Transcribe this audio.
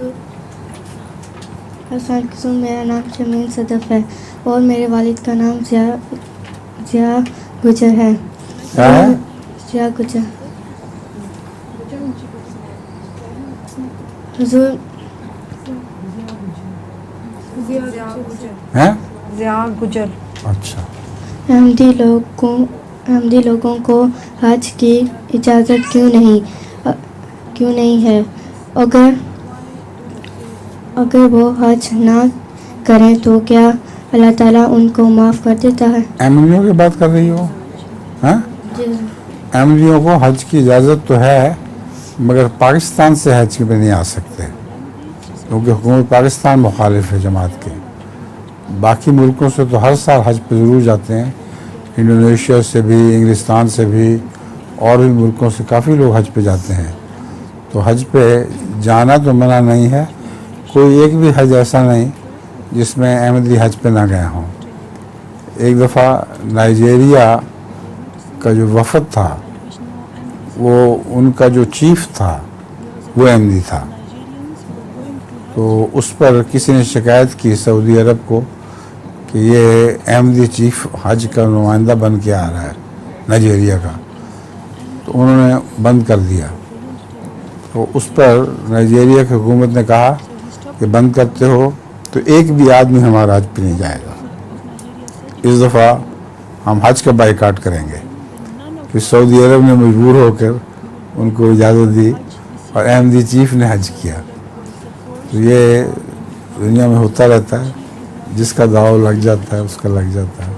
अस्सलाम वालेकुम, मेरा नाम शमीन सदफ़ है और मेरे वालिद का नाम ज़िया गुजर है। क्या है? ज़िया गुजर। हुजूर हैं? ज़िया गुजर। अच्छा। अहमदी लोगों को हज की इजाज़त क्यों नहीं है? अगर वो हज ना करें तो क्या अल्लाह ताला उनको माफ़ कर देता है? अहमदियों की बात कर रही हो? हैं? जी अहमदियों को हज की इजाज़त तो है, मगर पाकिस्तान से हज पे नहीं आ सकते क्योंकि हुकूमत पाकिस्तान मुखालिफ है जमात के। बाकी मुल्कों से तो हर साल हज पे ज़रूर जाते हैं, इंडोनेशिया से भी, इंग्लिस्तान से भी और भी मुल्कों से काफ़ी लोग हज पे जाते हैं। तो हज पे जाना तो मना नहीं है, कोई एक भी हज ऐसा नहीं जिसमें अहमदी हज पे ना गए हों। एक दफ़ा नाइजीरिया का जो वफ़द था, वो उनका जो चीफ था वो अहमदी था, तो उस पर किसी ने शिकायत की सऊदी अरब को कि ये अहमदी चीफ हज का नुमाइंदा बन के आ रहा है नाइजीरिया का, तो उन्होंने बंद कर दिया। तो उस पर नाइजीरिया की हुकूमत ने कहा कि बंद करते हो तो एक भी आदमी हमारा हज पे नहीं जाएगा, इस दफ़ा हम हज का बाइकाट करेंगे। फिर सऊदी अरब ने मजबूर होकर उनको इजाज़त दी और अहमदी चीफ ने हज किया। तो ये दुनिया में होता रहता है, जिसका दाव लग जाता है उसका लग जाता है।